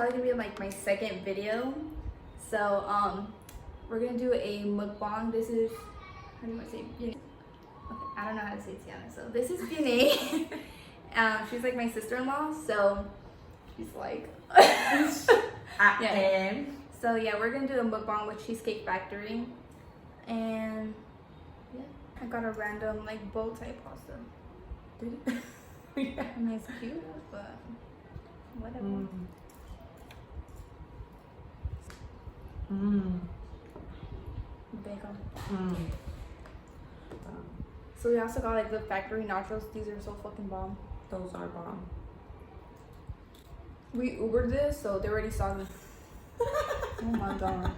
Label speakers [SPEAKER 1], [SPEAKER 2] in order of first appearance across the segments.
[SPEAKER 1] probably gonna be like my second video. So we're gonna do a mukbang. This is, how do you want to say it? Okay, I don't know how to say Tiana. So this is Vianney. She's like my sister-in-law, so she's like yeah. So yeah, we're gonna do a mukbang with Cheesecake Factory. And yeah, I got a random like bow tie pasta. Yeah. I mean, it's cute, but whatever. Bacon. So we also got like the factory nachos. These are so fucking bomb.
[SPEAKER 2] Those are bomb.
[SPEAKER 1] We Ubered this, so they're already soggy. Oh my god.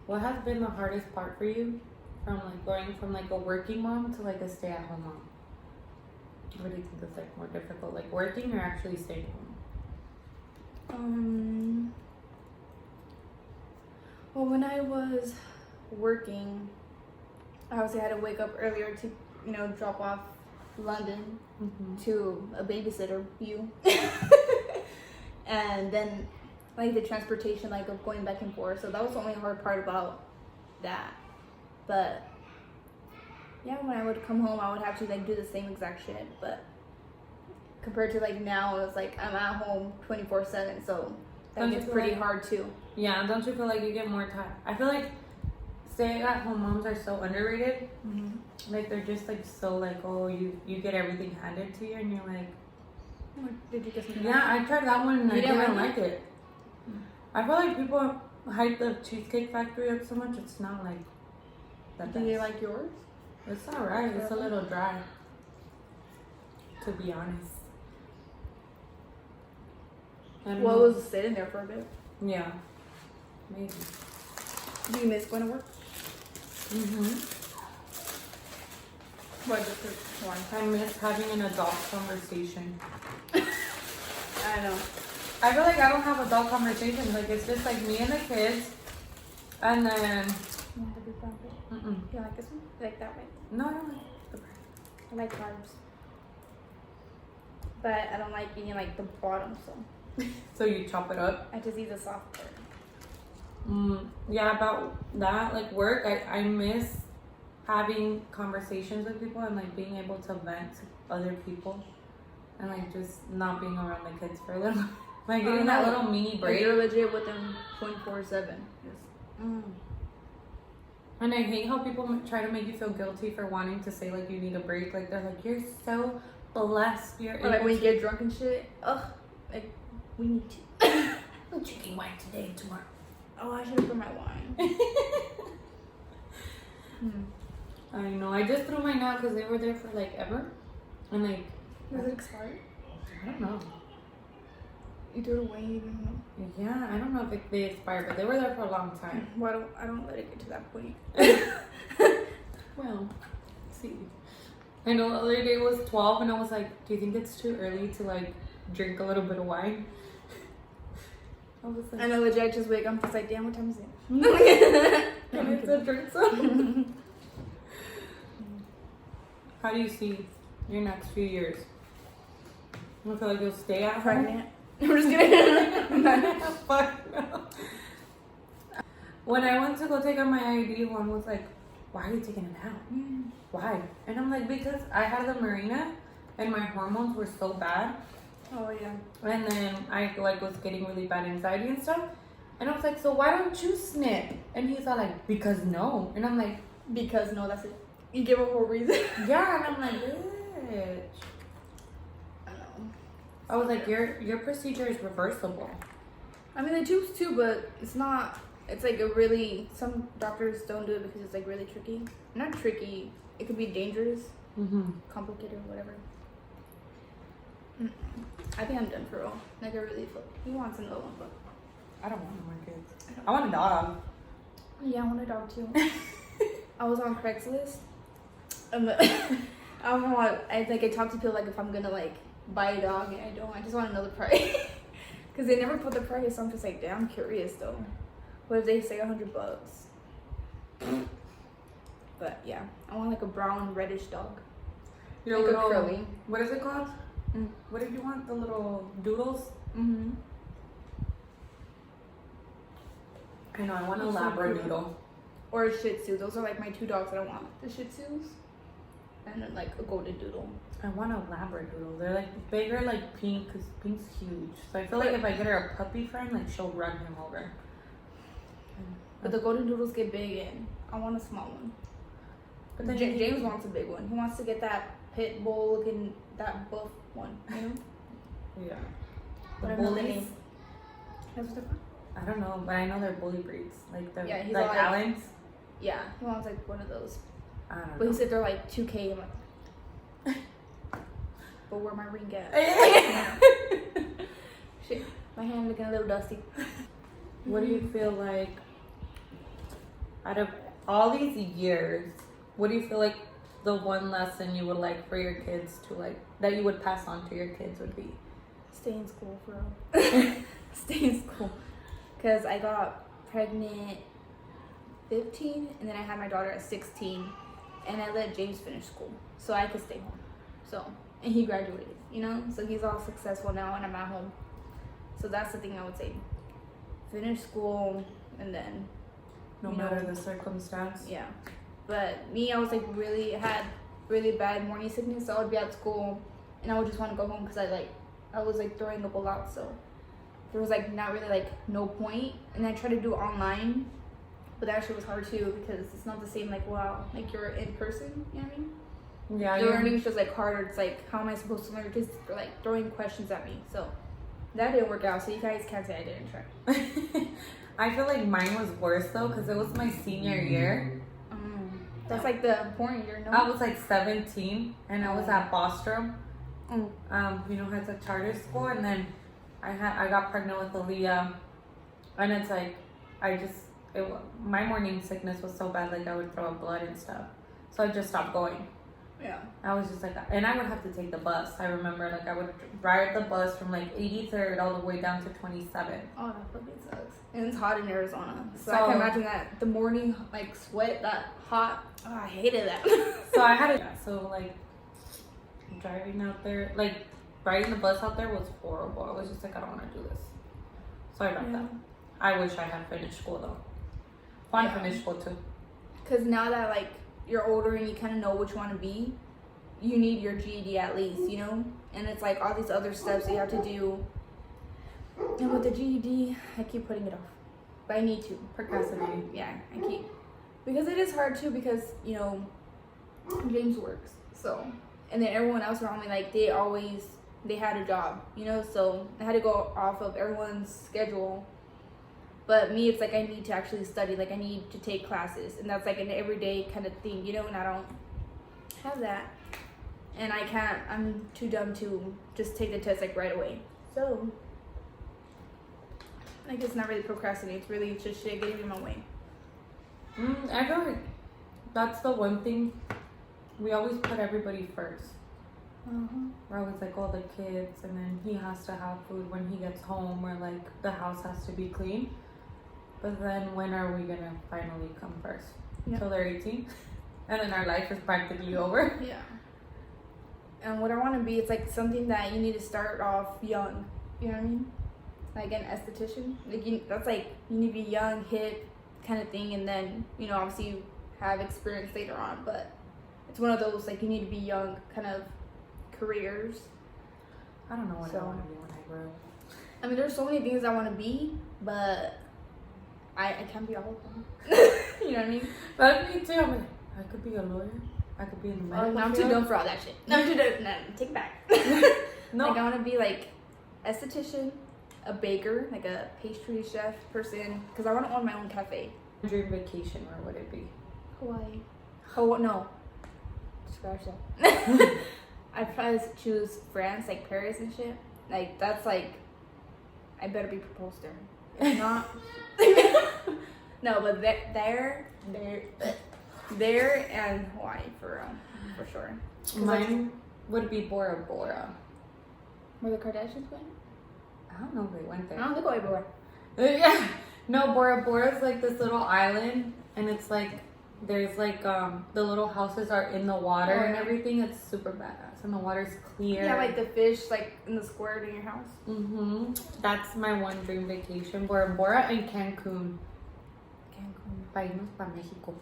[SPEAKER 2] What has been the hardest part for you from like going from like a working mom to like a stay-at-home mom? What do you think is like more difficult, like working or actually staying home?
[SPEAKER 1] Well, when I was working, I obviously had to wake up earlier to, you know, drop off London to a babysitter, you. And then like the transportation, like of going back and forth. So that was the only hard part about that. But yeah, when I would come home, I would have to like do the same exact shit. But compared to like now, it's like I'm at home 24/7, so that gets pretty hard too.
[SPEAKER 2] Yeah, don't you feel like you get more time? I feel like stay-at-home moms are so underrated. Like they're just like so like, oh, you get everything handed to you, and you're like,
[SPEAKER 1] did you get some?
[SPEAKER 2] Yeah, I tried that one and I didn't like it. I feel like people hype the Cheesecake Factory up so much. It's not like that.
[SPEAKER 1] Do you like yours?
[SPEAKER 2] It's alright. It's a little dry, to be honest.
[SPEAKER 1] Well, it was sitting there for a bit.
[SPEAKER 2] Yeah, maybe.
[SPEAKER 1] Do you miss going to work? What, just one?
[SPEAKER 2] I miss having an adult conversation.
[SPEAKER 1] I know.
[SPEAKER 2] I feel like I don't have adult conversations. Like it's just like me and the kids, and then.
[SPEAKER 1] You want the big brown bread? You like this one? You like that way?
[SPEAKER 2] No, I don't like the bread.
[SPEAKER 1] I like carbs, but I don't like eating like the bottom. So.
[SPEAKER 2] So you chop it up.
[SPEAKER 1] I just eat the soft part.
[SPEAKER 2] Yeah, about that, like work, I miss having conversations with people and like being able to vent to other people and like just not being around the kids for a little, like getting that little mini break.
[SPEAKER 1] Like you're legit with them 24/7. Yes.
[SPEAKER 2] And I hate how people try to make you feel guilty for wanting to say like you need a break. Like they're like, you're so blessed. You're
[SPEAKER 1] or like when you get drunk and shit. Ugh, like we need to.
[SPEAKER 2] I'm drinking wine today and tomorrow.
[SPEAKER 1] Oh, I should have put my wine.
[SPEAKER 2] I know. I just threw mine out because they were there for like ever, and like.
[SPEAKER 1] Was it expired?
[SPEAKER 2] I don't know.
[SPEAKER 1] You threw it away. You didn't know.
[SPEAKER 2] Yeah, I don't know if they expired, but they were there for a long time.
[SPEAKER 1] Well, I don't let it get to that point.
[SPEAKER 2] Well, see. I know the other day was 12, and I was like, "Do you think it's too early to like drink a little bit of wine?" I was like,
[SPEAKER 1] I know, legit. I just wake up. It's like, damn, what time is it?
[SPEAKER 2] Can I still drink some? How do you see your next few years? I feel like you'll stay at home.
[SPEAKER 1] Pregnant. I'm just kidding.
[SPEAKER 2] Fuck no. When I went to go take out my IUD, one was like, "Why are you taking it out? Why?" And I'm like, because I had the marina and my hormones were so bad.
[SPEAKER 1] Oh yeah.
[SPEAKER 2] And then I like was getting really bad anxiety and stuff. And I was like, "So why don't you snip?" And he's all like, "Because no." And I'm like,
[SPEAKER 1] "Because no, that's it." You give a whole reason.
[SPEAKER 2] Yeah, and I'm like, bitch.
[SPEAKER 1] I know.
[SPEAKER 2] I was like, your procedure is reversible.
[SPEAKER 1] I mean, they choose to, but it's not. It's like a really. Some doctors don't do it because it's like really tricky. Not tricky. It could be dangerous, complicated, or whatever. I think I'm done for real. Like I really feel. He wants another one, but
[SPEAKER 2] I don't want more kids. I want a dog.
[SPEAKER 1] Yeah, I want a dog too. I was on Craigslist. I don't know what. I talked to people like if I'm gonna like buy a dog, and I don't. I just want to know the price because they never put the price. So I'm just like, damn, I'm curious though. What if they say $100? But yeah, I want like a brown reddish dog.
[SPEAKER 2] Your
[SPEAKER 1] like
[SPEAKER 2] little,
[SPEAKER 1] a curly.
[SPEAKER 2] what is it called?
[SPEAKER 1] Mm.
[SPEAKER 2] What did you want? The little doodles?
[SPEAKER 1] Mm-hmm.
[SPEAKER 2] I know, I want a
[SPEAKER 1] Those are
[SPEAKER 2] Labradoodle.
[SPEAKER 1] Or a Shih Tzu. Those are like my two dogs that I want. The Shih Tzus. And then like a Golden Doodle.
[SPEAKER 2] I want a Labradoodle. They're like bigger, like Pink, because Pink's huge. So I feel like if I get her a puppy friend, like she'll run him over.
[SPEAKER 1] But the Golden Doodles get big and I want a small one.
[SPEAKER 2] But then
[SPEAKER 1] James wants a big one. He wants to get that pit bull looking, that buff one, you know?
[SPEAKER 2] Yeah.
[SPEAKER 1] But
[SPEAKER 2] The
[SPEAKER 1] I don't know the
[SPEAKER 2] bullies.
[SPEAKER 1] name. That's what they're called?
[SPEAKER 2] I don't know, but I know they're bully breeds. Like the
[SPEAKER 1] Yeah, he's
[SPEAKER 2] like
[SPEAKER 1] all like-
[SPEAKER 2] Allens.
[SPEAKER 1] Yeah, he wants like one of those.
[SPEAKER 2] I don't
[SPEAKER 1] But
[SPEAKER 2] know.
[SPEAKER 1] he said they're like 2K. I'm like, but where my ring at? Shit, my hand looking a little dusty.
[SPEAKER 2] What do you feel like out of all these years, what do you feel like the one lesson you would like for your kids to like, that you would pass on to your kids would be?
[SPEAKER 1] Stay in school, for real. Stay in school. Because I got pregnant 15 and then I had my daughter at 16 and I let James finish school so I could stay home. So, and he graduated, you know? So he's all successful now and I'm at home. So that's the thing I would say. Finish school and then,
[SPEAKER 2] No
[SPEAKER 1] you
[SPEAKER 2] matter
[SPEAKER 1] know,
[SPEAKER 2] the circumstance.
[SPEAKER 1] yeah. But me, I was like had really bad morning sickness. So I would be at school and I would just want to go home because I was like throwing up a lot. So there was like not really like no point. And I tried to do it online, but that shit was hard too because it's not the same like wow, like you're in person, you know what I mean?
[SPEAKER 2] Yeah,
[SPEAKER 1] The learning's just like harder. It's like how am I supposed to learn? Just like throwing questions at me. So that didn't work out. So you guys can't say I didn't try.
[SPEAKER 2] I feel like mine was worse though because it was my senior year.
[SPEAKER 1] That's like the important year, no?
[SPEAKER 2] I was like 17 and I was at Bostrom.
[SPEAKER 1] Mm.
[SPEAKER 2] You know, it's a charter school, and then I got pregnant with Aaliyah, and it's like my morning sickness was so bad, like I would throw up blood and stuff, so I just stopped going.
[SPEAKER 1] Yeah.
[SPEAKER 2] I was just like, and I would have to take the bus. I remember like I would ride the bus from like 83rd all the way down to 27.
[SPEAKER 1] Oh, that fucking sucks. And it's hot in Arizona, so I
[SPEAKER 2] So-
[SPEAKER 1] can imagine that the morning like sweat, that hot. Oh, I hated that.
[SPEAKER 2] So I had so like driving out there, like riding the bus out there was horrible. I was just like, I don't want to do this. Sorry about
[SPEAKER 1] Yeah.
[SPEAKER 2] that. I wish I had finished school though. Fun
[SPEAKER 1] Yeah.
[SPEAKER 2] finished school too.
[SPEAKER 1] Because now that like you're older and you kind of know what you want to be, you need your GED at least, you know. And it's like all these other steps you have to do. And with the GED, I keep putting it off, but I need to.
[SPEAKER 2] Procrastinating.
[SPEAKER 1] Yeah, I keep, because it is hard too. Because you know, James works, so, and then everyone else around me, like they had a job, you know, so I had to go off of everyone's schedule. But me, it's like I need to actually study, like I need to take classes, and that's like an everyday kind of thing, you know, and I don't have that, and I can't. I'm too dumb to just take the test like right away. So I guess not really procrastinate. It's really just shit getting in my way.
[SPEAKER 2] I feel like that's the one thing we always put everybody first. We're always like, oh, the kids, and then he has to have food when he gets home, or like the house has to be clean. But then when are we gonna finally come first?
[SPEAKER 1] Yeah.
[SPEAKER 2] Until they're 18, and then our life is practically over.
[SPEAKER 1] Yeah. And what I want to be, it's like something that you need to start off young. You know what I mean? Like an esthetician. Like that's like you need to be young, hip, kind of thing, and then you know obviously you have experience later on. But it's one of those like you need to be young kind of careers.
[SPEAKER 2] I don't know what I
[SPEAKER 1] So-
[SPEAKER 2] want to be when I grow up.
[SPEAKER 1] I mean, there's so many things I want to be, but I can't be all of them. You know what I mean?
[SPEAKER 2] But me too. I'm like, I could be a lawyer. I could be in the
[SPEAKER 1] Oh,
[SPEAKER 2] medical
[SPEAKER 1] no, I'm
[SPEAKER 2] field.
[SPEAKER 1] too dumb for all that shit. No, I'm too dumb. No, take it back.
[SPEAKER 2] No.
[SPEAKER 1] Like I want to be like esthetician, a baker, like a pastry chef person, because I want to own my own cafe.
[SPEAKER 2] Dream vacation, where would it be?
[SPEAKER 1] Hawaii. Oh no. Scratch that. I'd probably choose France, like Paris and shit. Like that's like, I better be proposed there. If not, no. But there, and Hawaii for sure. 'Cause
[SPEAKER 2] Mine would be Bora Bora.
[SPEAKER 1] where the Kardashians went?
[SPEAKER 2] I don't know if they went
[SPEAKER 1] I
[SPEAKER 2] there.
[SPEAKER 1] don't think everywhere.
[SPEAKER 2] Yeah. No, Bora Bora is like this little island, and it's like there's like the little houses are in the water
[SPEAKER 1] Oh,
[SPEAKER 2] and
[SPEAKER 1] yeah.
[SPEAKER 2] everything. It's super badass, and the water's clear.
[SPEAKER 1] Yeah, like the fish like in the square in your house.
[SPEAKER 2] That's my one dream vacation. Bora Bora and Cancun.
[SPEAKER 1] Cancun.
[SPEAKER 2] Pa irnos pa Mexico.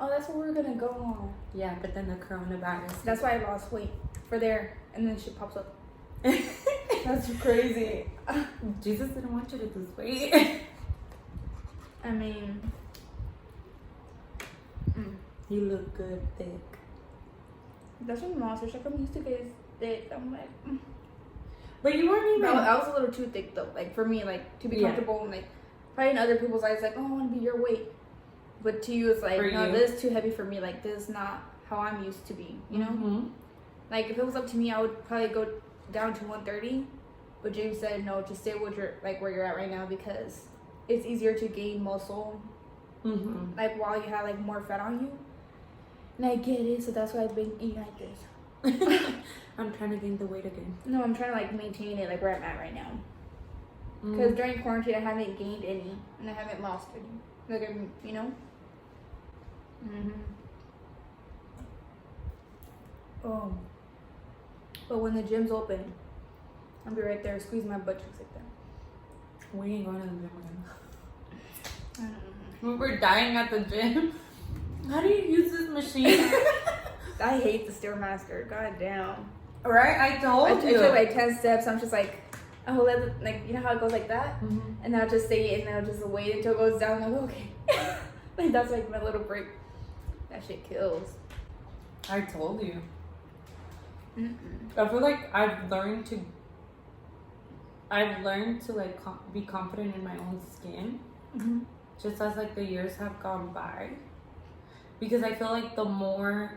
[SPEAKER 1] Oh, that's where we're gonna go on.
[SPEAKER 2] Yeah, but then the coronavirus.
[SPEAKER 1] That's why I lost weight for there, and then shit pops up. That's crazy.
[SPEAKER 2] Jesus didn't want you to lose weight.
[SPEAKER 1] I mean,
[SPEAKER 2] You look good, thick.
[SPEAKER 1] that's what my mom said. She's like, I'm used to get thick. I'm like,
[SPEAKER 2] But you weren't even.
[SPEAKER 1] I was a little too thick though. Like for me, like to be
[SPEAKER 2] Yeah.
[SPEAKER 1] comfortable and like probably in other people's eyes, like, oh, I want to be your weight. But to you, it's like,
[SPEAKER 2] For
[SPEAKER 1] no,
[SPEAKER 2] you.
[SPEAKER 1] this is too heavy for me. Like this is not how I'm used to be. You know, like if it was up to me, I would probably go down to 130. But James said no, to stay with your like where you're at right now because it's easier to gain muscle like while you have like more fat on you. And I get it, so that's why I've been eating like this.
[SPEAKER 2] I'm trying to gain the weight again.
[SPEAKER 1] No, I'm trying to like maintain it like where I'm at right now. Because during quarantine, I haven't gained any and I haven't lost any. Like I'm, you know. Oh. But when the gym's open, I'll be right there, squeeze my butt cheeks like that.
[SPEAKER 2] We ain't going to the gym again.
[SPEAKER 1] I don't know.
[SPEAKER 2] We were dying at the gym. How do you use this machine?
[SPEAKER 1] I hate the Stairmaster. God damn.
[SPEAKER 2] Right? I told
[SPEAKER 1] I
[SPEAKER 2] you.
[SPEAKER 1] took like 10 steps. I'm just like, oh, let it, like, you know how it goes like that?
[SPEAKER 2] Mhm.
[SPEAKER 1] And I'll just say it and I'll just wait until it goes down. I'm like, okay. Like, that's like my little break. That shit kills.
[SPEAKER 2] I told you. I feel like I've learned to like be confident in my own skin. Just as like the years have gone by, because I feel like the more,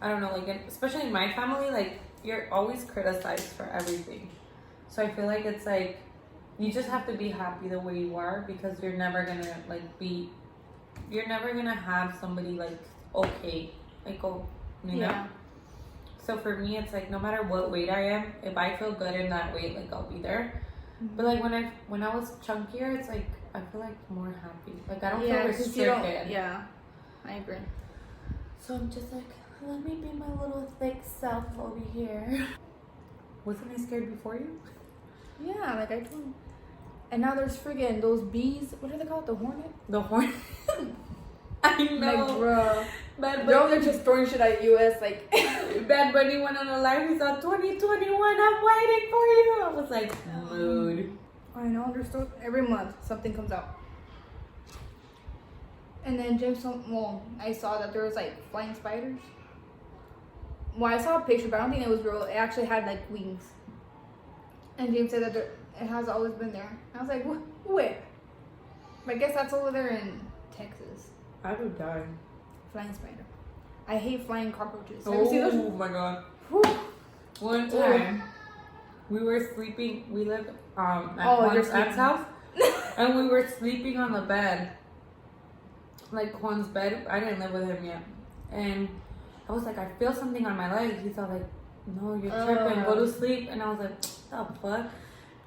[SPEAKER 2] I don't know, like especially in my family, like you're always criticized for everything. So I feel like it's like you just have to be happy the way you are because you're never gonna you're never gonna have somebody like okay, like oh, you know. So for me, it's like no matter what weight I am, if I feel good in that weight, like I'll be there. But like when I was chunkier, it's like I feel like more happy. Like I don't feel
[SPEAKER 1] 'cause
[SPEAKER 2] restricted.
[SPEAKER 1] you don't, yeah, I agree.
[SPEAKER 2] So I'm just like, let me be my little thick self over here. Wasn't I scared before you?
[SPEAKER 1] Yeah, like I told you. And now there's friggin' those bees. What are they called? The hornet?
[SPEAKER 2] The horn. I know.
[SPEAKER 1] Like, bruh.
[SPEAKER 2] Bad
[SPEAKER 1] They're
[SPEAKER 2] Bunny.
[SPEAKER 1] just throwing shit at US. Like,
[SPEAKER 2] Bad Bunny went on a live. He's on 2021. I'm waiting for you. I was like, mood.
[SPEAKER 1] I know, there's still, every month something comes out. And then James, well, I saw that there was like flying spiders. Well, I saw a picture, but I don't think it was real. It actually had like wings. And James said that it has always been there. I was like, where? But I guess that's over there in Texas.
[SPEAKER 2] I would die.
[SPEAKER 1] Flying spider. I hate flying cockroaches. Have you seen those?
[SPEAKER 2] Oh my god.
[SPEAKER 1] Whew.
[SPEAKER 2] One time, we were sleeping. We lived at
[SPEAKER 1] your
[SPEAKER 2] Juan's aunt's house, and we were sleeping on the bed, like Juan's bed. I didn't live with him yet, and I was like, I feel something on my leg. He's all like, no, you're tripping. Go to sleep. And I was like, what the fuck?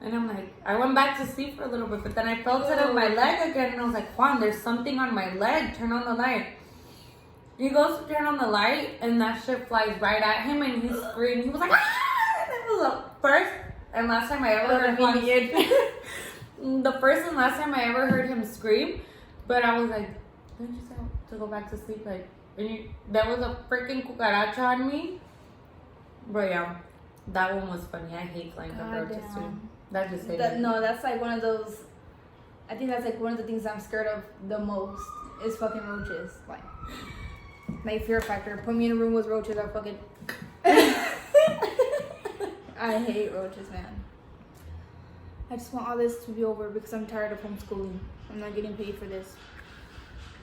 [SPEAKER 2] And I'm like, I went back to sleep for a little bit, but then I felt it on my leg again, and I was like, Juan, there's something on my leg. Turn on the light. He goes to turn on the light, and that shit flies right at him, and he screamed. He was like, ah! And it was the first and last time I ever heard Juan. The first and last time I ever heard him scream, but I was like, didn't you say to go back to sleep? Like, there was a freaking cucaracha on me. But yeah, that one was funny. I hate flying cockroaches too. That just hit me.
[SPEAKER 1] No, that's like one of those. I think that's like one of the things I'm scared of the most is fucking roaches. Like fear factor. Put me in a room with roaches, I fucking. I hate roaches, man. I just want all this to be over because I'm tired of homeschooling. I'm not getting paid for this.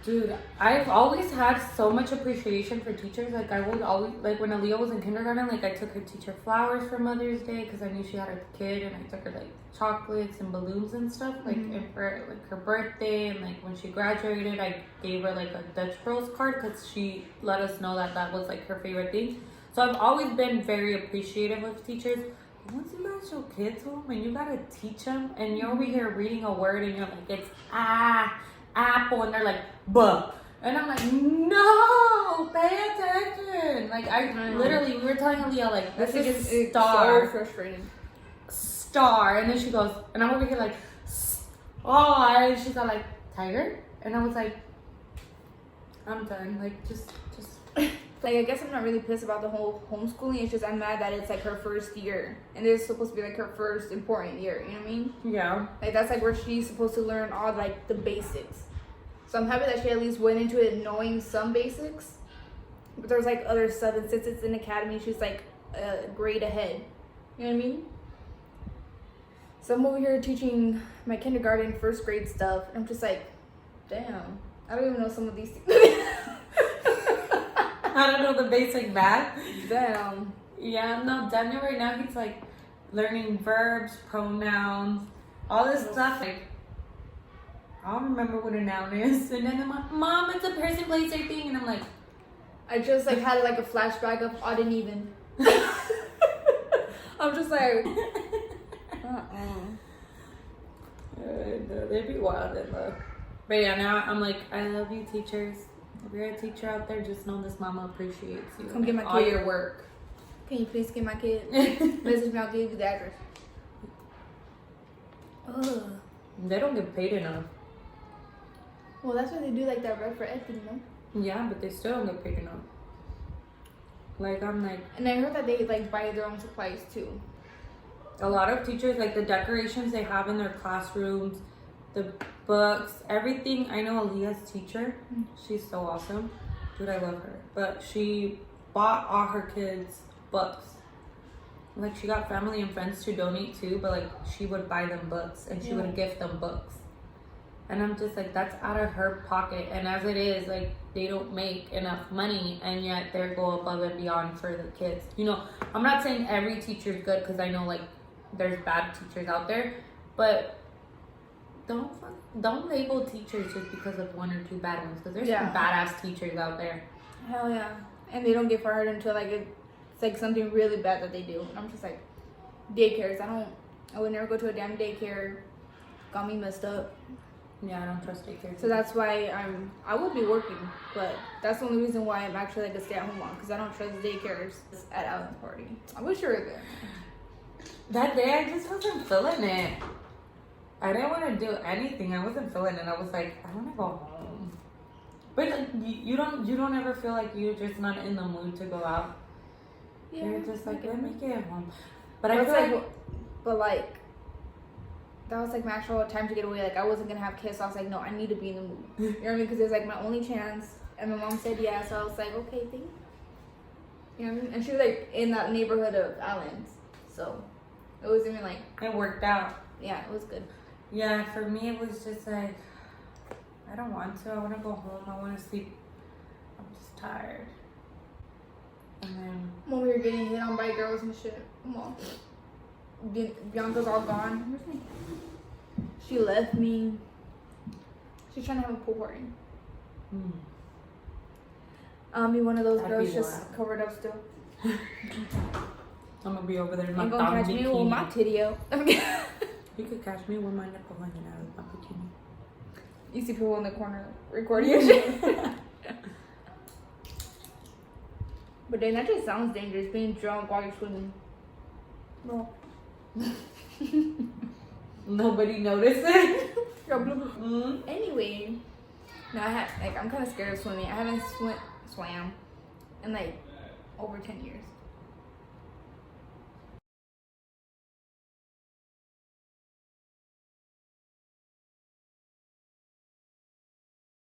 [SPEAKER 2] Dude, I've always had so much appreciation for teachers. Like, I would always, like, when Aaliyah was in kindergarten, like, I took her teacher flowers for Mother's Day because I knew she had a kid, and I took her, like, chocolates and balloons and stuff, like, and for, like, her birthday, and, like, when she graduated, I gave her, like, a Dutch Bros card because she let us know that that was, like, her favorite thing. So I've always been very appreciative of teachers. But once you got your kids home and you gotta teach them, and you're over here reading a word, and you're like, it's apple, and they're like, buh. And I'm like, no, pay attention. Like, we were telling Aaliyah, like, this is star.
[SPEAKER 1] So frustrating.
[SPEAKER 2] Star. And then she goes, and I'm over here like, star. And she's all like, tiger? And I was like, I'm done. Like, just.
[SPEAKER 1] Like, I guess I'm not really pissed about the whole homeschooling. It's just I'm mad that it's like her first year. And this is supposed to be like her first important year. You know what I mean?
[SPEAKER 2] Yeah.
[SPEAKER 1] Like, that's like where she's supposed to learn all like the basics. So I'm happy that she at least went into it knowing some basics. But there's like other stuff. And since it's in academy, she's like a grade ahead. You know what I mean? So I'm over here teaching my kindergarten, first grade stuff. And I'm just like, damn. I don't even know some of these things.
[SPEAKER 2] I don't know the basic math.
[SPEAKER 1] Damn.
[SPEAKER 2] Yeah, no, Daniel right now, he's like learning verbs, pronouns, all this stuff. Like, I don't remember what a noun is. And then I'm like, Mom, it's a person, place, or thing. And I'm like,
[SPEAKER 1] I just like had like a flashback of odd and even. I'm just like,
[SPEAKER 2] they'd be wild and love. But yeah, now I'm like, I love you, teachers. If you're a teacher out there, just know this mama appreciates you.
[SPEAKER 1] Come get my kid.
[SPEAKER 2] All your work.
[SPEAKER 1] Can you please get my kid? Message me, I'll give you the address. Ugh.
[SPEAKER 2] They don't get paid enough.
[SPEAKER 1] Well, that's why they do like that Red for Ed thing, no?
[SPEAKER 2] Yeah, but they still don't get paid enough. Like, I'm like...
[SPEAKER 1] And I heard that they like buy their own supplies too.
[SPEAKER 2] A lot of teachers, like the decorations they have in their classrooms, the books, everything. I know Aaliyah's teacher. She's so awesome. Dude, I love her. But she bought all her kids books. Like, she got family and friends to donate too, but like she would buy them books and she would gift them books. And I'm just like, that's out of her pocket. And as it is, like, they don't make enough money and yet they go above and beyond for the kids. You know, I'm not saying every teacher's good because I know like there's bad teachers out there, but don't label teachers just because of one or two bad ones, because there's some badass teachers out there.
[SPEAKER 1] Hell yeah. And they don't get fired until like it's like something really bad that they do. And I'm just like, daycares, I would never go to a damn daycare. Got me messed up.
[SPEAKER 2] Yeah, I don't trust daycare.
[SPEAKER 1] So that's why I would be working, but that's the only reason why I'm actually like a stay-at-home mom, because I don't trust daycares at Alan's party. I wish you were there.
[SPEAKER 2] That day I just wasn't feeling it. I didn't want to do anything. I wasn't feeling it. I was like, I want to go home. But like, you don't ever feel like you're just not in the mood to go out. Yeah, you're just like, let me get home. But I feel like,
[SPEAKER 1] but like, that was like my actual time to get away. Like, I wasn't gonna have kids, so I was like, no, I need to be in the mood. You know what I mean? Because it was like my only chance, and my mom said yeah, so I was like, okay, thank you. You know what I mean? And she was like in that neighborhood of Allen's, so it was even like,
[SPEAKER 2] it worked out.
[SPEAKER 1] Yeah, it was good.
[SPEAKER 2] Yeah, for me it was just like, I don't want to. I want to go home. I want to sleep. I'm just tired. And then
[SPEAKER 1] I'm over here getting hit on by girls and shit. Come on. Bianca's all gone. She left me. She's trying to have a pool party. Be one of those girls just covered up still.
[SPEAKER 2] I'm gonna be over there in my
[SPEAKER 1] I'm gonna catch me with my titty out.
[SPEAKER 2] You could catch me with my nipple hanging out of my bikini.
[SPEAKER 1] You see people in the corner recording your shit. But then that just sounds dangerous, being drunk while you're swimming. No.
[SPEAKER 2] Nobody noticed.
[SPEAKER 1] Anyway, no, I'm kind of scared of swimming. I haven't swam in like over 10 years.